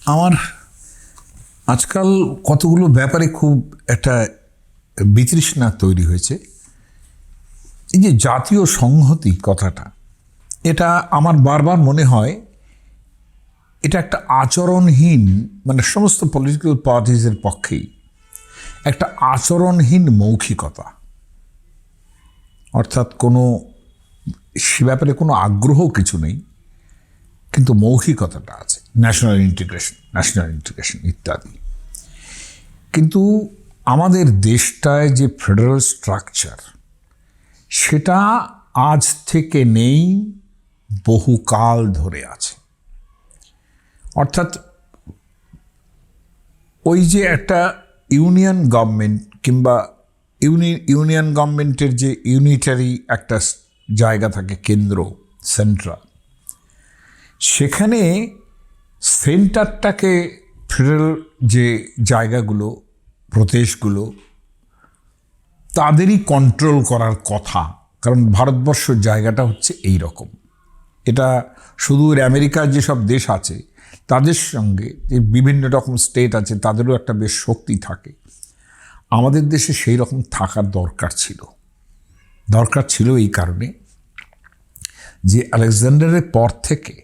আমার আজকাল কতগুলো ব্যাপারে খুব একটা বিতৃষ্ণা তৈরি হয়েছে। এই যে জাতীয় সংহতি কথাটা, এটা আমার বারবার মনে হয় এটা একটা আচরণহীন, মানে সমস্ত পলিটিক্যাল পার্টিজের পক্ষেই একটা আচরণহীন মৌখিকতা, অর্থাৎ কোনো সে ব্যাপারে কোনো আগ্রহ কিছু নেই, কিন্তু মৌখিকতাটা আছে, ন্যাশনাল ইন্টিগ্রেশন ইত্যাদি। কিন্তু আমাদের দেশটায় যে ফেডারেল স্ট্রাকচার, সেটা আজ থেকে নেই, বহুকাল ধরে আছে। অর্থাৎ ওই যে একটা ইউনিয়ন গভর্নমেন্ট কিংবা ইউনিয়ন গভর্নমেন্টের যে ইউনিটারি একটা জায়গা থাকে, কেন্দ্র, সেন্ট্রাল, সেখানে সেন্টারটাকে ফেডারেল যে জায়গাগুলো, প্রদেশগুলো, তাদেরই কন্ট্রোল করার কথা। কারণ ভারতবর্ষের জায়গাটা হচ্ছে এই রকম। এটা সুদূর আমেরিকার যেসব দেশ আছে তাদের সঙ্গে যে বিভিন্ন রকম স্টেট আছে, তাদেরও একটা বেশ শক্তি থাকে। আমাদের দেশে সেই রকম থাকার দরকার ছিল এই কারণে যে আলেকজান্ডারের পর থেকে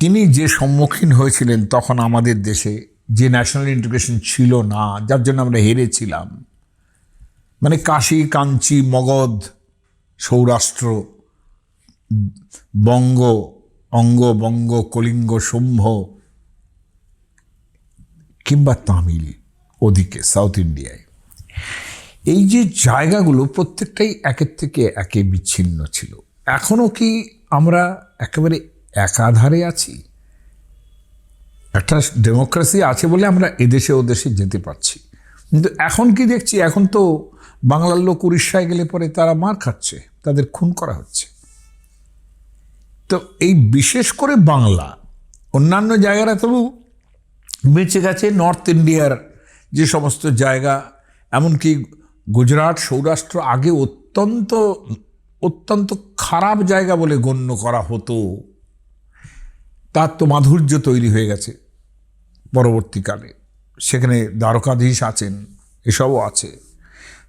তিনি যে সম্মুখীন হয়েছিলেন, তখন আমাদের দেশে যে ন্যাশনাল ইন্টিগ্রেশন ছিল না, যার জন্য আমরা হেরেছিলাম। মানে কাশী, কাঞ্চি, মগধ, সৌরাষ্ট্র, বঙ্গ, কলিঙ্গ, শুম্ভ কিংবা তামিল, ওদিকে সাউথ ইন্ডিয়ায়, এই যে জায়গাগুলো প্রত্যেকটাই একের থেকে একে বিচ্ছিন্ন ছিল। এখনও কি আমরা একেবারে একাধারে আছি? একটা ডেমোক্রেসি আছে বলে আমরা এদেশে ওদেশে যেতে পারছি, কিন্তু এখন কি দেখছি, এখন তো বাংলার লোক উড়িষ্যায় গেলে পরে তারা মার খাচ্ছে, তাদের খুন করা হচ্ছে। তো এই বিশেষ করে বাংলা, অন্যান্য জায়গারা তবু বেঁচে গেছে। নর্থ ইন্ডিয়ার যে সমস্ত জায়গা, এমনকি গুজরাট, সৌরাষ্ট্র আগে অত্যন্ত খারাপ জায়গা বলে গণ্য করা হতো, তার তো মাধুর্য তৈরি হয়ে গেছে পরবর্তীকালে। সেখানে দ্বারকাধীশ আছেন, এসবও আছে,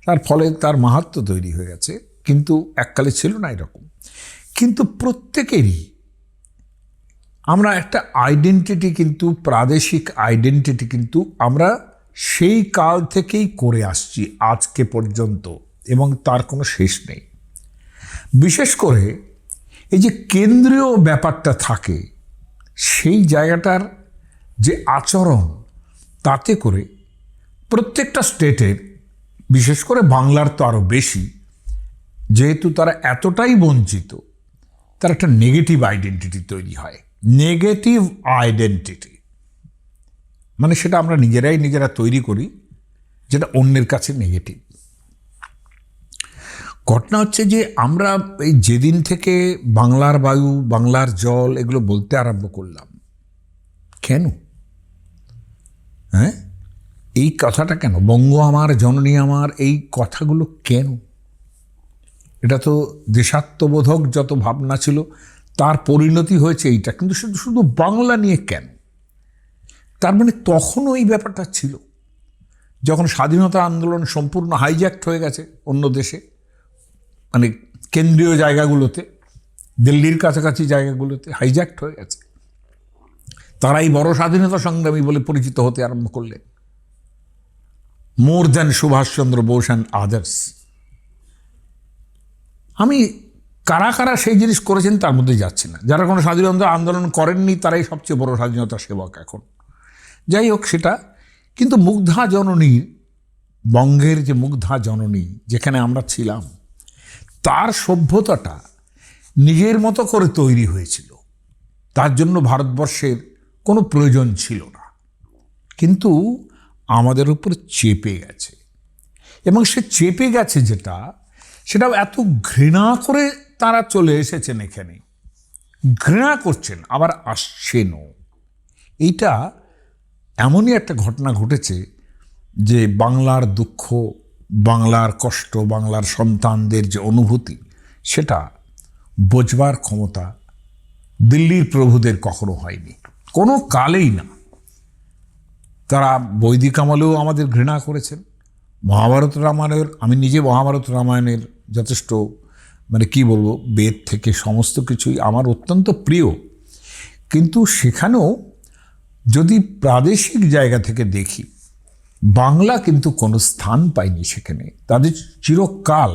তার ফলে তার মাহাত্ম্য তৈরি হয়ে গেছে। কিন্তু এককালে ছিল না এরকম। কিন্তু প্রত্যেকেরই আমরা একটা আইডেন্টিটি, কিন্তু প্রাদেশিক আইডেন্টিটি কিন্তু আমরা সেই কাল থেকেই করে আসছি আজকে পর্যন্ত, এবং তার কোনো শেষ নেই। বিশেষ করে এই যে কেন্দ্রীয় ব্যাপারটা থাকে, সেই জায়গাটার যে আচরণ, তাতে করে প্রত্যেকটা স্টেটের, বিশেষ করে বাংলার তো আরও বেশি, যেহেতু তারা এতটাই বঞ্চিত, তার একটা নেগেটিভ আইডেন্টিটি তৈরি হয়। নেগেটিভ আইডেন্টিটি মানে সেটা আমরা নিজেরা তৈরি করি, যেটা অন্যের কাছে নেগেটিভ। ঘটনা হচ্ছে যে আমরা এই যেদিন থেকে বাংলার বায়ু, বাংলার জল এগুলো বলতে আরম্ভ করলাম, কেন? হ্যাঁ, এই কথাটা কেন? বঙ্গ আমার, জননী আমার, এই কথাগুলো কেন? এটা তো দেশাত্মবোধক যত ভাবনা ছিল, তার পরিণতি হয়েছে এইটা। কিন্তু শুধু বাংলা নিয়ে কেন? তার মানে তখনও এই ব্যাপারটা ছিল, যখন স্বাধীনতা আন্দোলন সম্পূর্ণ হাইজ্যাক্ট হয়ে গেছে অন্য দেশে, মানে কেন্দ্রীয় জায়গাগুলোতে, দিল্লির কাছাকাছি জায়গাগুলোতে হাইজ্যাক্ট হয়ে গেছে। তারাই বড় স্বাধীনতা সংগ্রামী বলে পরিচিত হতে আরম্ভ করলেন, more than Subhash Chandra Bose and others. আমি কারা সেই জিনিস করেছেন তার মধ্যে যাচ্ছি না। যারা কোনো স্বাধীনতা আন্দোলন করেননি, তারাই সবচেয়ে বড় স্বাধীনতা সেবক এখন। যাই হোক সেটা। কিন্তু মুগ্ধা জননী, বঙ্গের যে মুগ্ধা জননী, যেখানে আমরা ছিলাম, তার সভ্যতাটা নিজের মতো করে তৈরি হয়েছিল। তার জন্য ভারতবর্ষের কোনো প্রয়োজন ছিল না, কিন্তু আমাদের উপর চেপে গেছে। এবং সে চেপে গেছে সেটাও এত ঘৃণা করে তারা চলে এসেছেন এখানে, ঘৃণা করছেন, আবার আসছেনও। এইটা এমনই একটা ঘটনা ঘটেছে যে বাংলার দুঃখ, বাংলার কষ্ট, বাংলার সন্তানদের যে অনুভূতি, সেটা বোঝবার ক্ষমতা দিল্লির প্রভুদের কখনো হয়নি। কোনো কালেই না। তারা বৈদিক আমলেও আমাদের ঘৃণা করেছেন। মহাভারত রামায়ণের, আমি নিজে মহাভারত রামায়ণের যথেষ্ট কি বলবো, বেদ থেকে সমস্ত কিছুই আমার অত্যন্ত প্রিয়। কিন্তু সেখানেও যদি প্রাদেশিক জায়গা থেকে দেখি, বাংলা কিন্তু কোনো স্থান পায়নি সেখানে। তাদের চিরকাল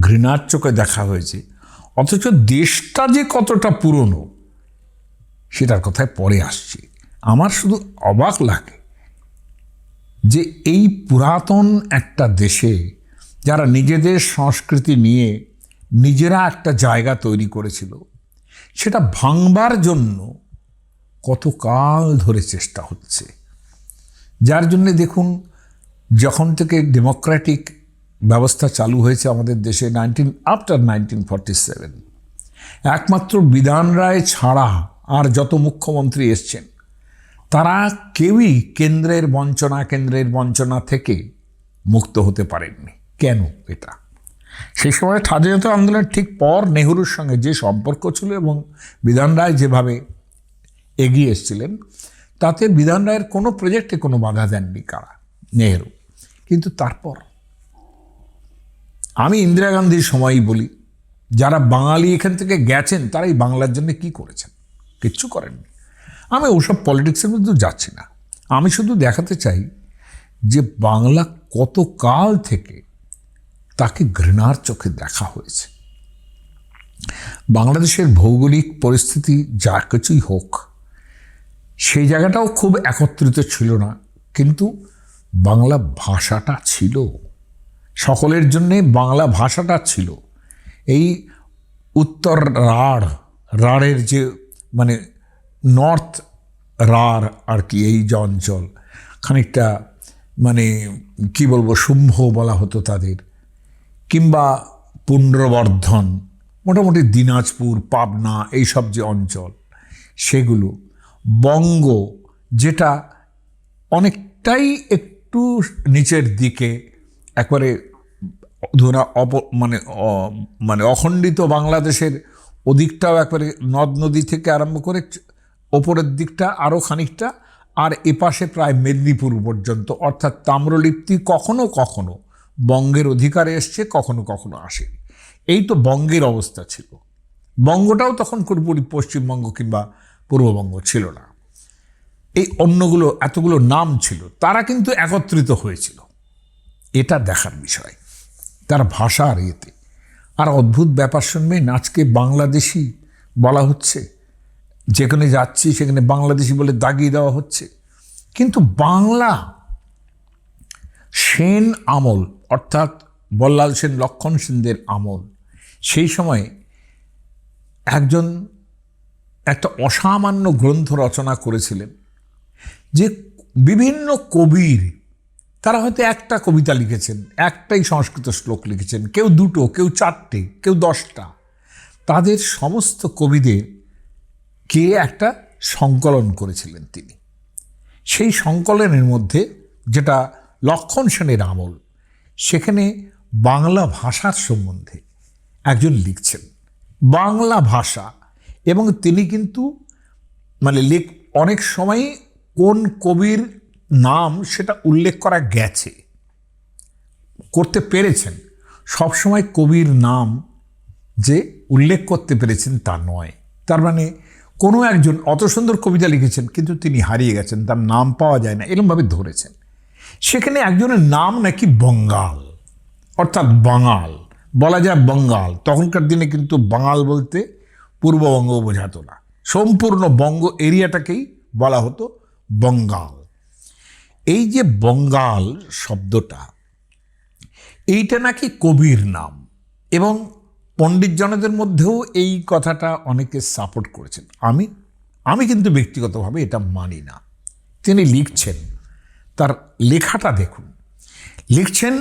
ঘৃণার চোখে দেখা হয়েছে। অথচ দেশটা যে কতটা পুরনো সেটার কথায় পরে আসছে। আমার শুধু অবাক লাগে যে এই পুরাতন একটা দেশে যারা নিজেদের সংস্কৃতি নিয়ে নিজেরা একটা জায়গা তৈরি করেছিল, সেটা ভাঙবার জন্য কত কাল ধরে চেষ্টা হচ্ছে। যার জন্যে দেখুন, যখন থেকে ডেমোক্রেটিক ব্যবস্থা চালু হয়েছে আমাদের দেশে আফটার 1947, একমাত্র বিধান রায় ছাড়া আর যত মুখ্যমন্ত্রী এসছেন তারা কেউই কেন্দ্রের বঞ্চনা থেকে মুক্ত হতে পারেননি। কেন? এটা সেই সময় স্বাধীনতা আন্দোলনের ঠিক পর নেহরুর সঙ্গে যে সম্পর্ক ছিল এবং বিধান রায় যেভাবে এগিয়ে এসেছিলেন, তাতে বিধান রায়ের কোনো প্রজেক্টে কোনো বাধা দেননি কারা, নেহরু। কিন্তু তারপর আমি ইন্দিরা গান্ধীর সময়ই বলি, যারা বাঙালি এখান থেকে গেছেন তারাই বাংলার জন্য কি করেছেন? কিচ্ছু করেননি। আমি ওসব পলিটিক্সের মধ্যে যাচ্ছি না। আমি শুধু দেখাতে চাই যে বাংলা কত কাল থেকে তাকে ঘৃণার চোখে দেখা হয়েছে। বাংলাদেশের ভৌগোলিক পরিস্থিতি যা কিছুই হোক, সেই জায়গাটাও খুব একত্রিত ছিল না, কিন্তু বাংলা ভাষাটা ছিল সকলের জন্যে। বাংলা ভাষাটা ছিল এই উত্তর রাঢ়ের যে নর্থ রাঢ় আর কি, এই যে অঞ্চল খানিকটা কি বলবো, শুম্ভ বলা হতো তাদের, কিংবা পুন্ড্রবর্ধন, মোটামুটি দিনাজপুর, পাবনা, এইসব যে অঞ্চল, সেগুলো, বঙ্গ যেটা অনেকটাই একটু নিচের দিকে, একবারে ধরা অখণ্ডিত বাংলাদেশের ওদিকটাও একবারে নদ নদী থেকে আরম্ভ করে ওপরের দিকটা আরও খানিকটা, আর এপাশে প্রায় মেদিনীপুর পর্যন্ত, অর্থাৎ তাম্রলিপ্তি কখনো কখনো বঙ্গের অধিকারে এসছে, কখনো কখনো আসেনি। এই তো বঙ্গের অবস্থা ছিল। বঙ্গটাও তখন পুরোপুরি পশ্চিমবঙ্গ কিংবা পূর্ববঙ্গ ছিল না। এই অন্যগুলো এতগুলো নাম ছিল, তারা কিন্তু একত্রিত হয়েছিল। এটা দেখার বিষয় তার ভাষার ইয়েতে। আর অদ্ভুত ব্যাপার শুনবেন, আজকে বাংলাদেশি বলা হচ্ছে, যেখানে যাচ্ছি সেখানে বাংলাদেশি বলে দাগিয়ে দেওয়া হচ্ছে। কিন্তু বাংলা সেন আমল, অর্থাৎ বল্লাল সেন, লক্ষণ সেনদের আমল, সেই সময়ে একটা অসামান্য গ্রন্থ রচনা করেছিলেন, যে বিভিন্ন কবির, তারা হয়তো একটা কবিতা লিখেছেন, একটাই সংস্কৃত শ্লোক লিখেছেন, কেউ দুটো, কেউ চারটে, কেউ 10টা। তাদের সমস্ত কবিদের কে একটা সংকলন করেছিলেন তিনি। সেই সংকলনের মধ্যে, যেটা লক্ষণ সেনের আমল, সেখানে বাংলা ভাষার সম্বন্ধে একজন লিখছেন, বাংলা ভাষা। এবং তিনি কিন্তু অনেক সময় কোন কবির নাম সেটা উল্লেখ করা গেছে, করতে পেরেছেন। সবসময় কবির নাম যে উল্লেখ করতে পেরেছেন তা নয়। তার কোনো একজন অত সুন্দর কবিতা লিখেছেন, কিন্তু তিনি হারিয়ে গেছেন, তার নাম পাওয়া যায় না, এরকমভাবে ধরেছেন। সেখানে একজনের নাম নাকি বঙ্গাল, অর্থাৎ বাঙাল, বলা যায় বঙ্গাল। তখনকার দিনে কিন্তু বাঙাল বলতে পূর্ববঙ্গ বোঝাতো না, সম্পূর্ণ বঙ্গ এরিয়াটাকেই বলা হতো বঙ্গাল। এই যে বঙ্গাল শব্দটা, এইটা নাকি কবির নাম, এবং পণ্ডিতজনদের মধ্যেও এই কথাটা অনেকে সাপোর্ট করেছেন। আমি কিন্তু ব্যক্তিগতভাবে এটা মানি না। তিনি লিখছেন, তার লেখাটা দেখুন, লিখছেন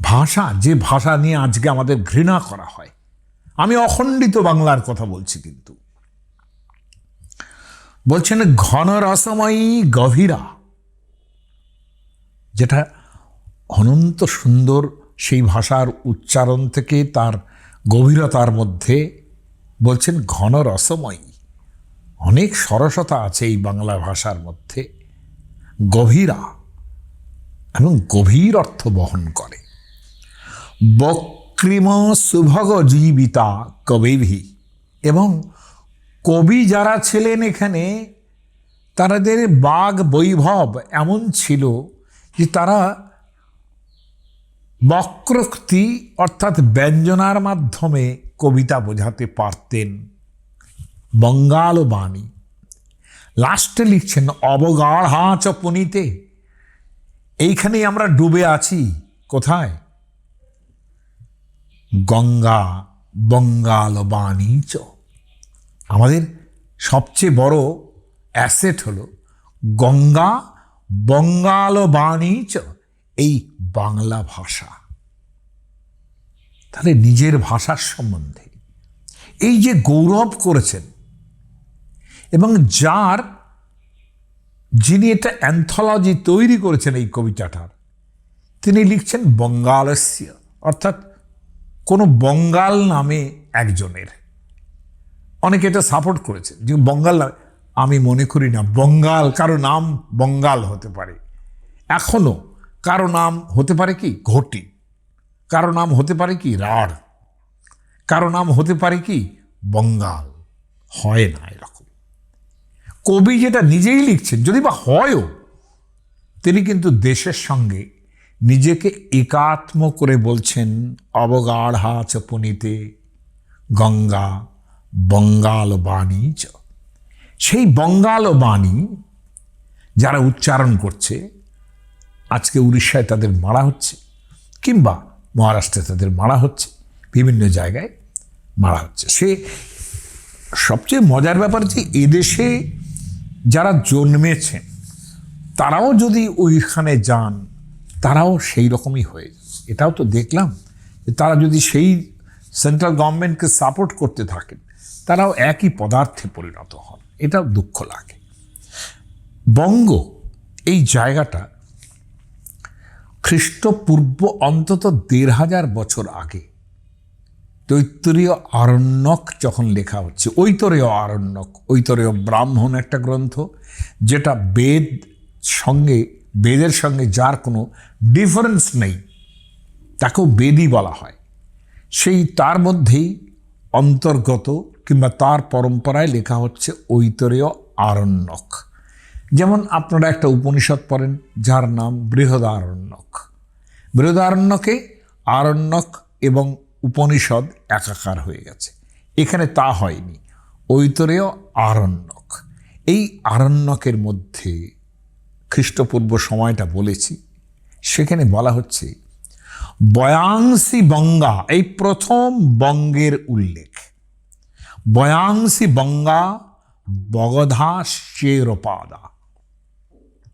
ভাষা, যে ভাষা নিয়ে আজকে আমাদের ঘৃণা করা হয়। আমি অখণ্ডিত বাংলার কথা বলছি, কিন্তু বলছেন ঘন রসময়ী গভীরা, যেটা অনন্ত সুন্দর, সেই ভাষার উচ্চারণ থেকে তার গভীরতার মধ্যে বলছেন ঘন রসময়ী, অনেক সরসতা আছে এই বাংলা ভাষার মধ্যে, গভীরা এবং গভীর অর্থ বহন করে। বক্রিম সুভগ জীবিতা কবিভি, এবং কবি যারা ছিলেন এখানে তাদের বাগ বৈভব এমন ছিল যে তারা বক্রোক্তি অর্থাৎ ব্যঞ্জনার মাধ্যমে কবিতা বোঝাতে পারতেন। বঙ্গাল বাণী। লাস্টে লিখছেন অবগাঢ়াচ পুনিতে, এইখানেই আমরা ডুবে আছি। কোথায়? গঙ্গা বঙ্গাল বাণী চ। আমাদের সবচেয়ে বড় অ্যাসেট হলো গঙ্গা বঙ্গাল বাণী চ, এই বাংলা ভাষা। তাহলে নিজের ভাষার সম্বন্ধে এই যে গৌরব করেছেন, এবং যিনি এটা অ্যান্থোলজি তৈরি করেছেন এই কবিতাটার, তিনি লিখছেন বঙ্গালস্য, অর্থাৎ কোনো বঙ্গাল নামে একজনের। অনেকে এটা সাপোর্ট করেছে যে বঙ্গাল নামে। আমি মনে করি না বঙ্গাল কারো নাম বঙ্গাল হতে পারে। এখনো কারো নাম হতে পারে কি ঘটি, কারো নাম হতে পারে কি রাঢ়, কারো নাম হতে পারে কি বঙ্গাল। হয় না এরকম। কবি যেটা নিজেই লিখছেন, যদি বা হয়ও, তিনি কিন্তু দেশের সঙ্গে নিজেকে একাত্ম করে বলছেন অবগাঢ়াচ পুনিতে গঙ্গা বঙ্গাল বাণী চ। সেই বঙ্গাল বাণী যারা উচ্চারণ করছে, আজকে উড়িষ্যায় তাদের মারা হচ্ছে, কিংবা মহারাষ্ট্রে তাদের মারা হচ্ছে, বিভিন্ন জায়গায় মারা হচ্ছে। সে সবচেয়ে মজার ব্যাপার যে এদেশে যারা জন্মেছেন তারাও যদি ওইখানে যান, তারাও সেই রকমই হয়ে যায়। এটাও তো দেখলাম যে তারা যদি সেই সেন্ট্রাল গভর্নমেন্টকে সাপোর্ট করতে থাকেন, তারাও একই পদার্থে পরিণত হন। এটাও দুঃখ লাগে। বঙ্গ এই জায়গাটা খ্রিস্টপূর্ব অন্তত ১৫০০ বছর আগে তৈত্তরীয় আরণ্যক যখন লেখা হচ্ছে, ঐতরেয় আরণ্যক, ঐতরেয় ব্রাহ্মণ একটা গ্রন্থ, যেটা বেদের সঙ্গে যার কোনো ডিফারেন্স নেই, তাকেও বেদই বলা হয়, সেই তার মধ্যেই অন্তর্গত কিংবা তার পরম্পরায় লেখা হচ্ছে ঐতরেয় আরণ্যক। যেমন আপনারা একটা উপনিষদ পড়েন যার নাম বৃহদারণ্যক। বৃহদারণ্যকে আরণ্যক এবং উপনিষদ একাকার হয়ে গেছে। এখানে তা হয়নি, ঐতরেয় আরণ্যক। এই আরণ্যকের মধ্যে খ্রিস্টপূর্ব সময়টা বলেছি, সেখানে বলা হচ্ছে বয়াংসি বঙ্গা, এই প্রথম বঙ্গের উল্লেখ। বয়াংসি বঙ্গা বগধা শেরোপাদা।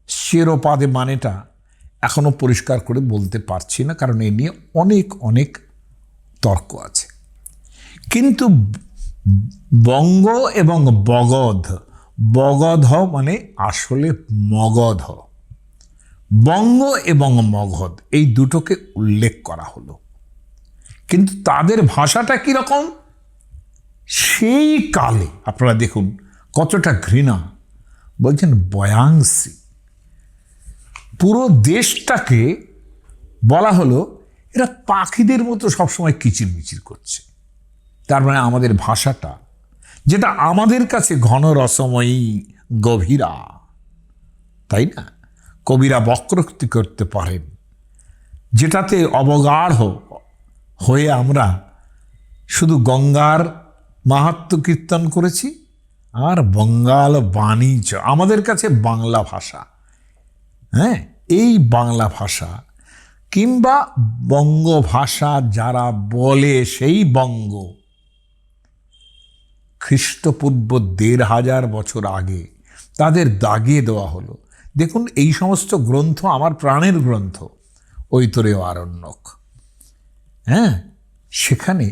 শেরোপাদে মানেটা এখনো পরিষ্কার করে বলতে পারছি না, কারণ এ নিয়ে অনেক অনেক তর্ক আছে। কিন্তু বঙ্গ এবং বগধ মানে আসলে মগধ। বঙ্গ এবং মগধ এই দুটোকে উল্লেখ করা হলো, কিন্তু তাদের ভাষাটা কিরকম সেই কালে আপনারা দেখুন কতটা ঘৃণা। বলছেন বয়াংসি, পুরো দেশটাকে বলা হলো এরা পাখিদের মতো সবসময় কিচিরমিচির করছে। তার মানে আমাদের ভাষাটা, যেটা আমাদের কাছে ঘন রসময়ী গভীরা, তাই না? কবিরা বক্রোক্তি করতে পারেন, যেটাতে অবগাঢ় হয়ে আমরা শুধু গঙ্গার মাহাত্ম্য কীর্তন করেছি আর বঙ্গাল বাণিজ্য আমাদের কাছে বাংলা ভাষা। হ্যাঁ, এই বাংলা ভাষা কিংবা বঙ্গ ভাষা যারা বলে, সেই বঙ্গ খ্রিস্টপূর্ব ১৫০০ বছর আগে তাদের দাগিয়ে দেওয়া হলো। দেখুন, এই সমস্ত গ্রন্থ আমার প্রাণের গ্রন্থ, ঐতরেয় আরণ্যক। হ্যাঁ, সেখানে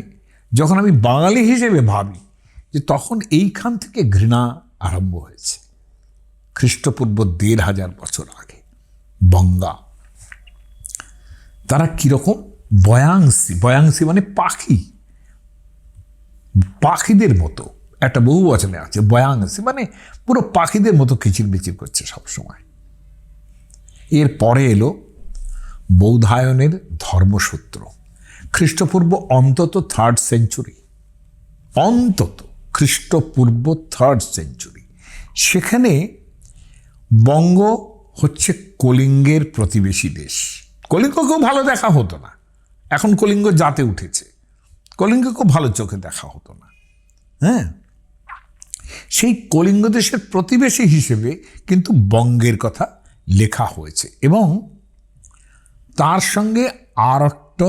যখন আমি বাঙালি হিসেবে ভাবি, যে তখন এইখান থেকে ঘৃণা আরম্ভ হয়েছে খ্রিস্টপূর্ব ১৫০০ বছর আগে। বঙ্গা তারা কিরকম? বয়াংসি, বয়াংসি মানে পাখি, পাখিদের মতো একটা বহু বচনে আছে বয়াংসি, মানে পুরো পাখিদের মতো কিচিরমিচির করছে সবসময়। এরপরে এলো বৌধায়নের ধর্মসূত্র, খ্রিস্টপূর্ব অন্তত 3rd সেঞ্চুরি, অন্তত খ্রিস্টপূর্ব 3rd সেঞ্চুরি। সেখানে বঙ্গ হচ্ছে কলিঙ্গের প্রতিবেশী দেশ। কলিঙ্গকেও ভালো দেখা হতো না, এখন কলিঙ্গ জাতে উঠেছে, কলিঙ্গকেও ভালো চোখে দেখা হতো না। হ্যাঁ, সেই কলিঙ্গ দেশের প্রতিবেশী হিসেবে কিন্তু বঙ্গের কথা লেখা হয়েছে, এবং তার সঙ্গে আর একটা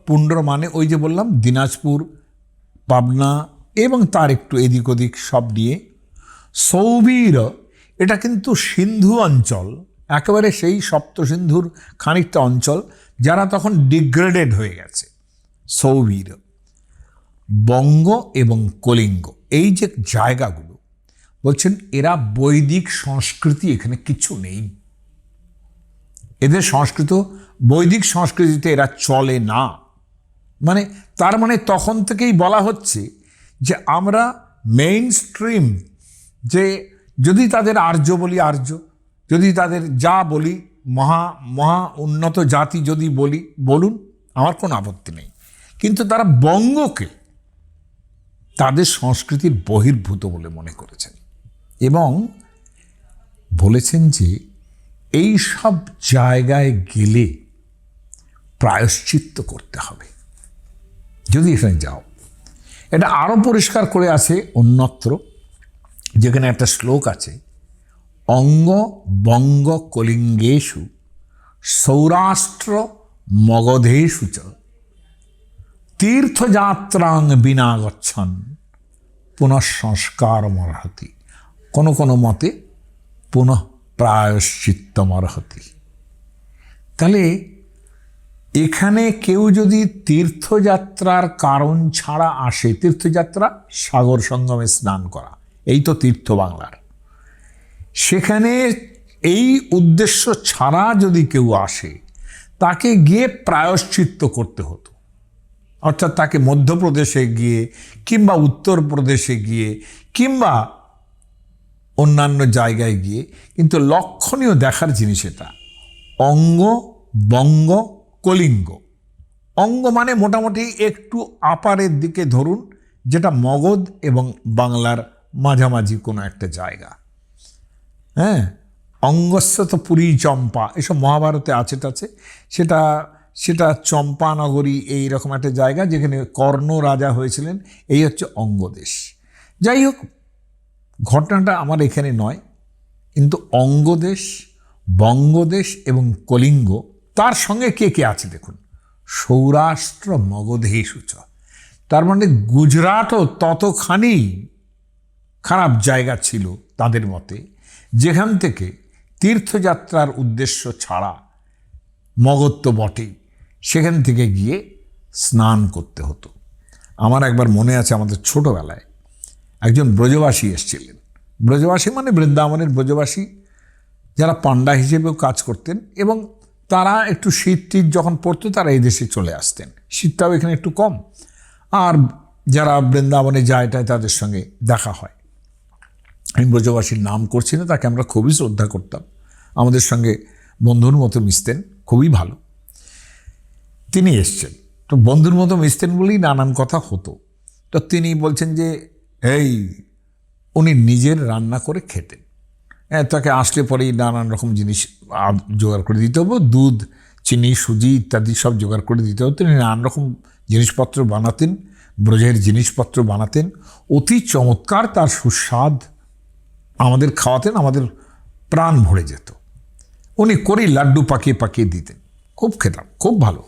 পুন্ড্র মানে ওই যে বললাম দিনাজপুর, পাবনা এবং তার একটু এদিক ওদিক সব নিয়ে সৌবীর, এটা কিন্তু সিন্ধু অঞ্চল, একেবারে সেই সপ্ত সিন্ধুর খানিকটা অঞ্চল, যারা তখন ডিগ্রেডেড হয়ে গেছে। সৌবীর, বঙ্গ এবং কলিঙ্গ, এই যে জায়গাগুলো বলছেন এরা বৈদিক সংস্কৃতি এখানে কিছু নেই, এদের সংস্কৃত বৈদিক সংস্কৃতিতে এরা চলে না। মানে তার মানে তখন থেকেই বলা হচ্ছে যে আমরা মেইন স্ট্রিম, যে যদি তাদের আর্য বলি আর্য, যদি তাদের যা বলি মহা উন্নত জাতি যদি বলি বলুন, আমার কোনো আপত্তি নেই, কিন্তু তারা বঙ্গকে তাদের সংস্কৃতির বহির্ভূত বলে মনে করেছেন এবং বলেছেন যে এই সব জায়গায় গেলে প্রায়শ্চিত্ত করতে হবে যদি এখানে যাও। এটা আরও পরিষ্কার করে আছে অন্যত্র, যেখানে একটা শ্লোক আছে, অঙ্গ বঙ্গ কলিঙ্গেষু সৌরাষ্ট্র মগধেষু চ তীর্থযাত্রাং বিনা গচ্ছন পুনঃসংস্কারমর্হতি, কোনো কোনো মতে পুনঃ প্রায়শ্চিত্তমর্হতি। তাহলে এখানে কেউ যদি তীর্থযাত্রার কারণ ছাড়া আসে, তীর্থযাত্রা সাগর সঙ্গমে স্নান করা, এই তো তীর্থ বাংলার, সেখানে এই উদ্দেশ্য ছাড়া যদি কেউ আসে তাকে গিয়ে প্রায়শ্চিত্ত করতে হতো, অর্থাৎ তাকে মধ্যপ্রদেশে গিয়ে কিংবা উত্তরপ্রদেশে গিয়ে কিংবা অন্যান্য জায়গায় গিয়ে। কিন্তু লক্ষণীয় দেখার জিনিস এটা, অঙ্গ বঙ্গ কলিঙ্গ। অঙ্গ মানে মোটামুটি একটু আপারের দিকে ধরুন, যেটা মগধ এবং বাংলার মাঝামাঝি কোনো একটা জায়গা। হ্যাঁ, অঙ্গস্য তো পুরী চম্পা, এসব মহাভারতে আছে টাছে, সেটা চম্পানগরী এইরকম একটা জায়গা যেখানে কর্ণ রাজা হয়েছিলেন, এই হচ্ছে অঙ্গদেশ। যাই হোক, ঘটনাটা আমার এখানে নয়, কিন্তু অঙ্গদেশ, বঙ্গদেশ এবং কলিঙ্গ, তার সঙ্গে কে কে আছে দেখুন, সৌরাষ্ট্র মগধেষু চ, তার মানে গুজরাটও ততখানি খারাপ জায়গা ছিল তাদের মতে, যেখান থেকে তীর্থযাত্রার উদ্দেশ্য ছাড়া, মগধ তো বটেই, সেখান থেকে গিয়ে স্নান করতে হতো। আমার একবার মনে আছে, আমাদের ছোটবেলায় একজন ব্রজবাসী এসেছিলেন, ব্রজবাসী মানে বৃন্দাবনের ব্রজবাসী, যারা পান্ডা হিসেবেও কাজ করতেন, এবং তারা একটু শীত টিত যখন পড়তো তারা এই দেশে চলে আসতেন, শীতটাও এখানে একটু কম, আর যারা বৃন্দাবনে যায় তাদের সঙ্গে দেখা হয়। আমি ব্রজবাসীর নাম করছি না, তাকে আমরা খুবই শ্রদ্ধা করতাম, আমাদের সঙ্গে বন্ধুর মতো মিশতেন, খুবই ভালো। তিনি এসছেন, তো বন্ধুর মতো মিশতেন বলেই নানান কথা হতো। তো তিনি বলছেন যে উনি নিজের রান্না করে খেতেন, তাকে আসলে পরেই নানান রকম জিনিস জোগাড় করে দিতে হতো, দুধ চিনি সুজি ইত্যাদি সব জোগাড় করে দিতে হতো। তিনি নানান রকম জিনিসপত্র বানাতেন, ব্রজের জিনিসপত্র বানাতেন, অতি চমৎকার তার সুস্বাদ, আমাদের খাওয়াতেন, আমাদের প্রাণ ভরে যেত। উনি করেই লাড্ডু পাকিয়ে পাকিয়ে দিতেন, খুব খেতাম, খুব ভালো।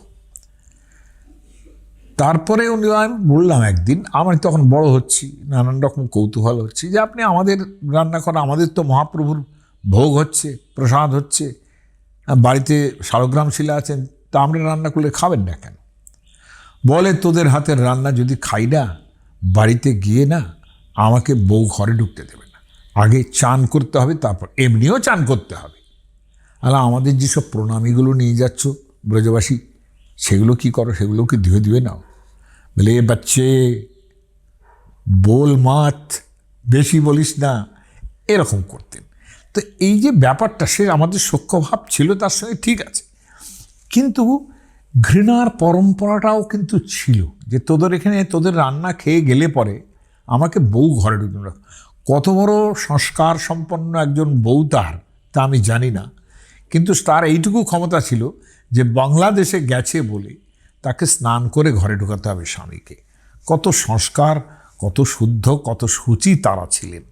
তারপরে উনি, আমি বললাম একদিন, আমার তখন বড় হচ্ছি, নানান রকম কৌতূহল হচ্ছে, যে আপনি আমাদের রান্না করা, আমাদের তো মহাপ্রভুর ভোগ হচ্ছে, প্রসাদ হচ্ছে, বাড়িতে শালগ্রাম শিলা আছেন, তা আমরা রান্না করলে খাবেন না কেন? বলে, তোদের হাতের রান্না যদি খাই না, বাড়িতে গিয়ে না আমাকে বউ ঘরে ঢুকতে দেবে না, আগে চান করতে হবে, তারপর এমনিও চান করতে হবে। আর আমাদের যেসব প্রণামীগুলো নিয়ে যাচ্ছ ব্রজবাসী, সেগুলো কি করো, সেগুলো কি ধুয়ে ধুয়ে নাও? বলে, এ বাচ্চে বোল মাছ বেশি বলিস না, এরকম করতেন। তো এই যে ব্যাপারটা, সে আমাদের সখ্যভাব ছিল তার সঙ্গে, ঠিক আছে, কিন্তু ঘৃণার পরম্পরাটাও কিন্তু ছিল, যে তোদের এখানে তোদের রান্না খেয়ে গেলে পরে আমাকে বউ ঘরে ঢুকবে না। কত বড় সংস্কার সম্পন্ন একজন বউ তার, তা আমি জানি না, কিন্তু তার এইটুকু ক্ষমতা ছিল যে বাংলাদেশে গেছে বলে তাকে স্নান করে ঘরে ঢোকাতে হবে স্বামীকে। কত সংস্কার, কত শুদ্ধ, কত সূচি তারা ছিলেন।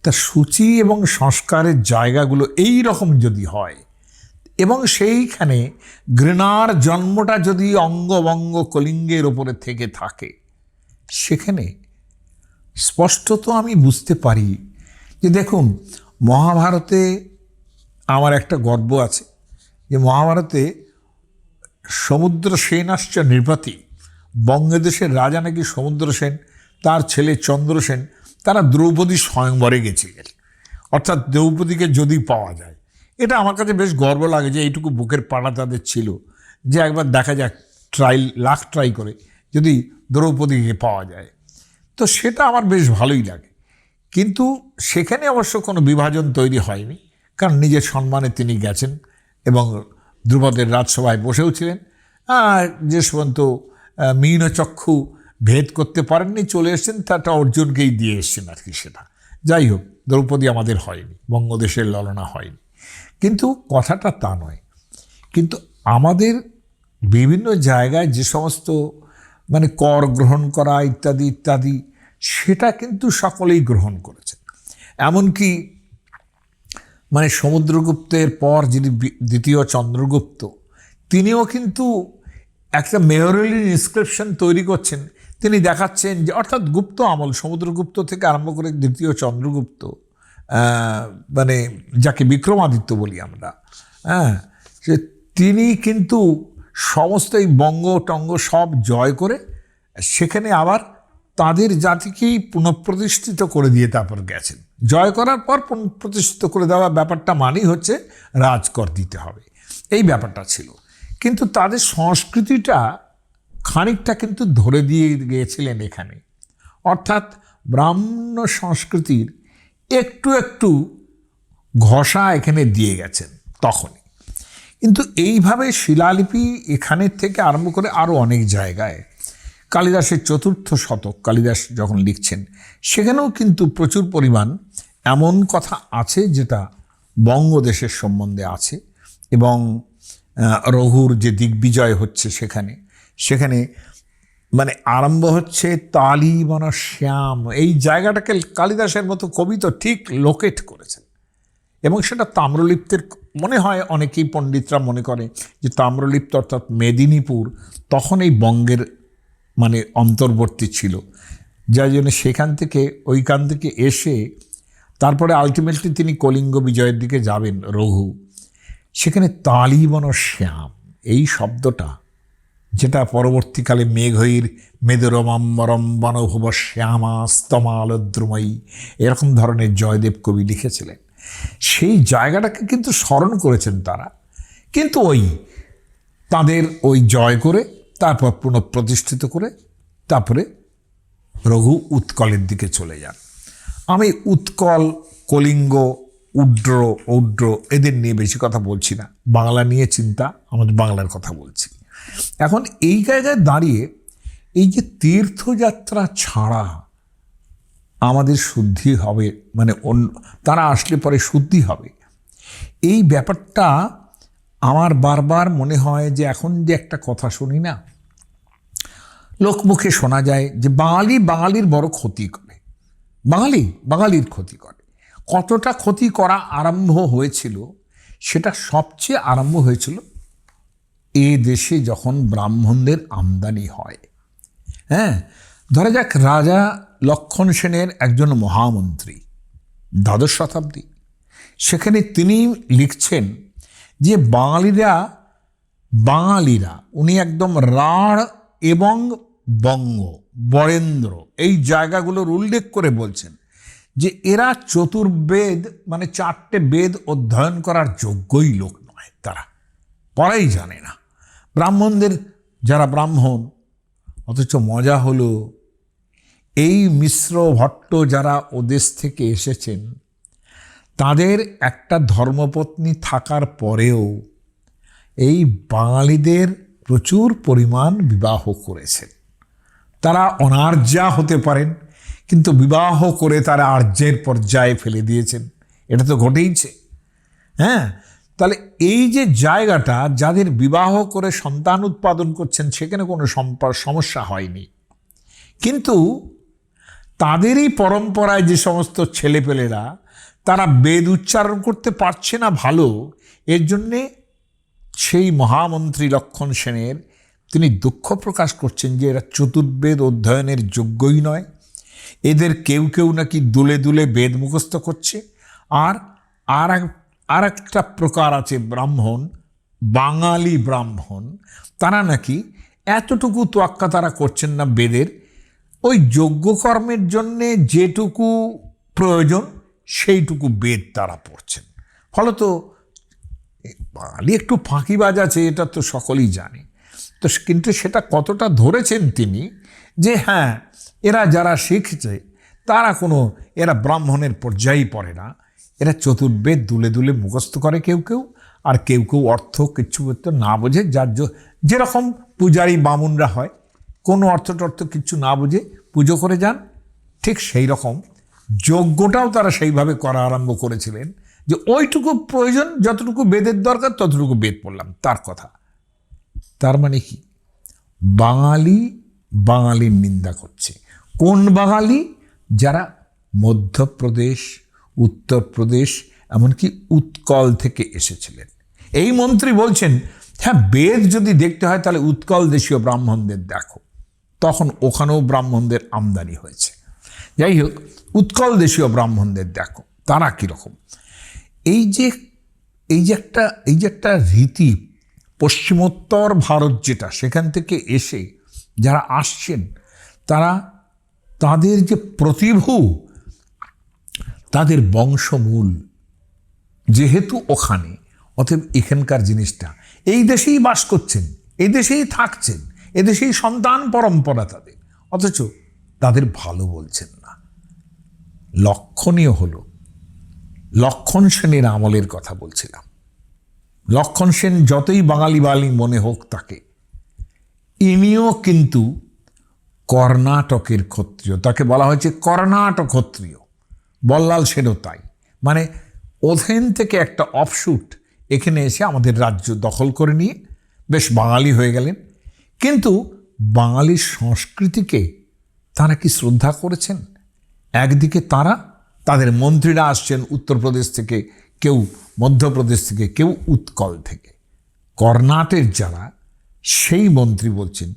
তা সূচি এবং সংস্কারের জায়গাগুলো এই রকম যদি হয়, এবং সেইখানে ঘৃণার জন্মটা যদি অঙ্গবঙ্গ কলিঙ্গের ওপরে থেকে থাকে, সেখানে স্পষ্টত আমি বুঝতে পারি যে দেখুন, মহাভারতে আমার একটা গর্ব আছে যে মহাভারতে সমুদ্রসেনাশ্চ নৃপতি, বঙ্গদেশের রাজা নাকি সমুদ্রসেন, তার ছেলে চন্দ্রসেন, তারা দ্রৌপদী স্বয়ংবরে গেছিলেন। অর্থাৎ দ্রৌপদীকে যদি পাওয়া যায়, এটা আমার কাছে বেশ গর্ব লাগে যে এইটুকু বুকের পাড়া তাদের ছিল যে একবার দেখা যাক, ট্রাই করে যদি দ্রৌপদীকে পাওয়া যায়, তো সেটা আমার বেশ ভালোই লাগে। কিন্তু সেখানে অবশ্য কোনো বিভাজন তৈরি হয়নি, কারণ নিজের সম্মানে তিনি গেছেন এবং ধ্রুপদের রাজসভায় বসেও ছিলেন। যে পর্যন্ত মীনচক্ষু ভেদ করতে পারেননি, চলে এসছেন, তাটা অর্জুনকেই দিয়ে এসছেন আর কি। সেটা যাই হোক, দ্রৌপদী আমাদের হয়নি, বঙ্গদেশের ললনা হয়নি, কিন্তু কথাটা তা নয়। কিন্তু আমাদের বিভিন্ন জায়গায় যে সমস্ত মানে কর গ্রহণ করা ইত্যাদি ইত্যাদি, সেটা কিন্তু সকলেই গ্রহণ করেছেন। এমনকি মানে সমুদ্রগুপ্তের পর যিনি দ্বিতীয় চন্দ্রগুপ্ত, তিনিও কিন্তু একটা মেয়োরিয়াল ইনস্ক্রিপশন তৈরি করছেন। তিনি দেখাচ্ছেন যে, অর্থাৎ গুপ্ত আমল, সমুদ্রগুপ্ত থেকে আরম্ভ করে দ্বিতীয় চন্দ্রগুপ্ত, মানে যাকে বিক্রমাদিত্য বলি আমরা, সে তিনি কিন্তু সমস্ত এই বঙ্গ টঙ্গ সব জয় করে সেখানে আবার তাদের জাতিকেই পুনঃপ্রতিষ্ঠিত করে দিয়ে তারপর গেছেন। জয় করার পর পুনঃপ্রতিষ্ঠিত করে দেওয়া ব্যাপারটা মানেই হচ্ছে রাজকর দিতে হবে, এই ব্যাপারটা ছিল। কিন্তু তাদের সংস্কৃতিটা খানিকটা কিন্তু ধরে দিয়ে গিয়েছিলেন এখানে, অর্থাৎ ব্রাহ্মণ সংস্কৃতির একটু একটু ঘষা এখানে দিয়ে গেছেন তখনই। কিন্তু এইভাবে শিলালিপি এখানের থেকে আরম্ভ করে আরও অনেক জায়গায়, কালিদাসের চতুর্থ শতক কালিদাস যখন লিখছেন, সেখানেও কিন্তু প্রচুর পরিমাণ এমন কথা আছে যেটা বঙ্গদেশের সম্বন্ধে আছে। এবং রঘুর যে দিগ্বিজয় হচ্ছে সেখানে সেখানে মানে আরম্ভ হচ্ছে তালি বন শ্যাম, এই জায়গাটাকে কালিদাসের মতো কবি তো ঠিক লোকেট করেছেন। এবং সেটা তাম্রলিপ্তের, মনে হয় অনেকেই পণ্ডিতরা মনে করে যে তাম্রলিপ্ত অর্থাৎ মেদিনীপুর তখন এই বঙ্গের মানে অন্তর্বর্তী ছিল, যার জন্য সেখান থেকে ওইখান থেকে এসে তারপরে আলটিমেটলি তিনি কলিঙ্গ বিজয়ের দিকে যাবেন রঘু। সেখানে তালিবন শ্যাম এই শব্দটা, যেটা পরবর্তীকালে মেঘৈর মেদুরমাম্বরম বনভুব শ্যামা স্তমালদ্রুময়ী এরকম ধরনের জয়দেব কবি লিখেছিলেন, সেই জায়গাটাকে কিন্তু স্মরণ করেছেন তারা। কিন্তু ওই তাদের ওই জয় করে তারপর পুনঃপ্রতিষ্ঠিত করে তারপরে রঘু উৎকলের দিকে চলে যান। আমি উৎকল, কলিঙ্গ, ঔড্র এদের নিয়ে বেশি কথা বলছি না, বাংলা নিয়ে চিন্তা, আমাদের বাংলার কথা বলছি। এখন এই জায়গায় দাঁড়িয়ে এই যে তীর্থযাত্রা ছাড়া আমাদের শুদ্ধি হবে, মানে তারা আসলে পরে শুদ্ধি হবে, এই ব্যাপারটা আমার বারবার মনে হয় যে এখন যে একটা কথা শুনি না, লোকমুখে শোনা যায় যে বাঙালির বড় ক্ষতি করে, বাঙালির ক্ষতি করে। কতটা ক্ষতি করা আরম্ভ হয়েছিল, সেটা সবচেয়ে আরম্ভ হয়েছিল এ দেশে যখন ব্রাহ্মণদের আমদানি হয়। ধরা যাক রাজা লক্ষণ সেনের একজন মহামন্ত্রী, দ্বাদশ শতাব্দী, সেখানে তিনি লিখছেন যে বাঙালিরা উনি একদম রাঢ় এবং বঙ্গ, বরেন্দ্র এই জায়গাগুলোর উল্লেখ করে বলছেন যে এরা চতুর্বেদ মানে 4টে বেদ অধ্যয়ন করার যোগ্যই লোক নয়, তারা পড়াই জানে না। ব্রাহ্মণদের যারা ব্রাহ্মণ, অথচ মজা হলো এই মিশ্র ভট্ট যারা ওদেশ থেকে এসেছেন, তাদের একটা ধর্মপত্নী থাকার পরেও এই বাঙালিদের প্রচুর পরিমাণ বিবাহ করেছেন। তারা অনার্যা হতে পারেন, কিন্তু বিবাহ করে তারা আর্যের পর্যায়ে ফেলে দিয়েছেন। এটা তো ঘটেইছে। হ্যাঁ, তাহলে এই যে জায়গাটা, যাদের বিবাহ করে সন্তান উৎপাদন করছেন, সেখানে কোনো সমস্যা হয়নি। কিন্তু তাদেরই পরম্পরায় যে সমস্ত ছেলেপেলেরা তারা বেদ উচ্চারণ করতে পারছে না ভালো, এর জন্যে সেই মহামন্ত্রী লক্ষণ সেনের তিনি দুঃখ প্রকাশ করছেন যে এরা চতুর্বেদ অধ্যয়নের যোগ্যই নয়, এদের কেউ কেউ নাকি দুলে দুলে বেদ মুখস্থ করছে। আর একটা প্রকার আছে ব্রাহ্মণ, বাঙালি ব্রাহ্মণ, তারা নাকি এতটুকু তোয়াক্কা তারা করছেন না বেদের, ওই যজ্ঞকর্মের জন্যে যেটুকু প্রয়োজন সেইটুকু বেদ তারা পড়ছেন। ফলত বাঙালি একটু ফাঁকিবাজ আছে, এটা তো সকলেই জানে। তো কিন্তু সেটা কতটা ধরেছেন তিনি, যে হ্যাঁ, এরা যারা শিখছে এরা ব্রাহ্মণের পর্যায়েই পড়ে না, এরা চতুর্বেদ দুলে দুলে মুখস্থ করে কেউ কেউ, আর কেউ কেউ অর্থ কিচ্ছু না বোঝে, যার যেরকম পূজারী বামুনরা হয়, কোনো অর্থ কিচ্ছু না বুঝে পুজো করে যান, ঠিক সেই রকম যজ্ঞটাও তারা সেইভাবে করা আরম্ভ করেছিলেন, যে ওইটুকু প্রয়োজন, যতটুকু বেদের দরকার ততটুকু বেদ পড়লাম, তার কথা। তার মানে কি? বাঙালি বাঙালির নিন্দা করছে। কোন বাঙালি? যারা মধ্যপ্রদেশ, উত্তরপ্রদেশ, এমনকি উৎকল থেকে এসেছিলেন। এই মন্ত্রী বলছেন, হ্যাঁ, বেদ যদি দেখতে হয় তাহলে উৎকল দেশীয় ব্রাহ্মণদের দেখো। তখন ওখানেও ব্রাহ্মণদের আমদানি হয়েছে। যাই হোক, উৎকল দেশীয় ব্রাহ্মণদের দেখো তারা কীরকম। এই যে একটা রীতি, পশ্চিমোত্তর ভারত যেটা, সেখান থেকে এসে যারা আসছেন, তাদের যে প্রতিভু, তাদের বংশমূল যেহেতু ওখানে, অতএব এখানকার জিনিসটা, এই দেশেই বাস করছেন, এই দেশেই থাকছেন, এদেশেই সন্তান পরম্পরা তাদের, অথচ তাদের ভালো বলছেন না। লক্ষণীয় হলো, লক্ষণ সেনের আমলের কথা বলছিলাম। লক্ষণ সেন যতই বাঙালি মনে হোক তাকে, ইনিও কিন্তু কর্ণাটকের ক্ষত্রিয়, তাকে বলা হয়েছে কর্ণাটক ক্ষত্রিয়। বল্লাল সেনও তাই, মানে ওখান থেকে একটা অফশুট এখানে এসে আমাদের রাজ্য দখল করে নিয়ে বেশ বাঙালি হয়ে গেলেন। কিন্তু বাঙালির সংস্কৃতিকে তারা কি শ্রদ্ধা করেছেন? একদিকে তাদের মন্ত্রীরা আসছেন উত্তরপ্রদেশ থেকে, কেউ মধ্যপ্রদেশ থেকে, কেউ উৎকল থেকে। কর্ণাটের যারা, সেই মন্ত্রী বলছেন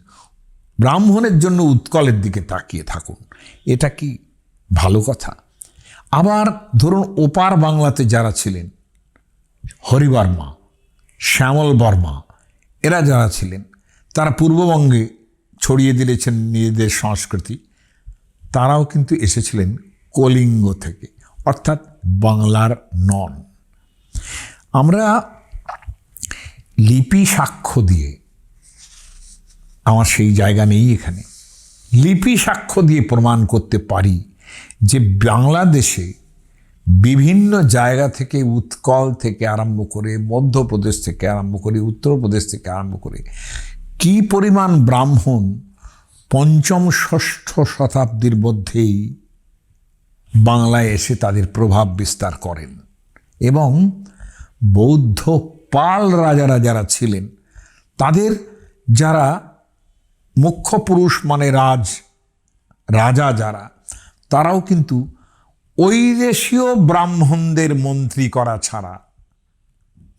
ব্রাহ্মণের জন্য উৎকলের দিকে তাকিয়ে থাকুন। এটা কি ভালো কথা? আবার ধরুন, ওপার বাংলাতে যারা ছিলেন, হরিবর্মা, শ্যামল বর্মা, এরা যারা ছিলেন, তারা পূর্ববঙ্গে ছড়িয়ে দিয়েছেন নিজেদের সংস্কৃতি। তারাও কিন্তু এসেছিলেন কলিঙ্গ থেকে, অর্থাৎ বাংলার নন। আমরা লিপি সাক্ষ্য দিয়ে, আমার সেই জায়গা নেই এখানে, লিপি সাক্ষ্য দিয়ে প্রমাণ করতে পারি যে বাংলাদেশে বিভিন্ন জায়গা থেকে, উৎকল থেকে আরম্ভ করে, মধ্যপ্রদেশ থেকে আরম্ভ করে, উত্তরপ্রদেশ থেকে আরম্ভ করে, কি পরিমাণ ব্রাহ্মণ পঞ্চম ষষ্ঠ শতাব্দীর মধ্যেই বাংলায় এসে তাদের প্রভাব বিস্তার করেন। এবং বৌদ্ধ পাল রাজারা যারা ছিলেন, তাদের যারা মুখ্য পুরুষ, মানে রাজা যারা, তারাও কিন্তু ওই দেশীয় ব্রাহ্মণদের মন্ত্রী করা ছাড়া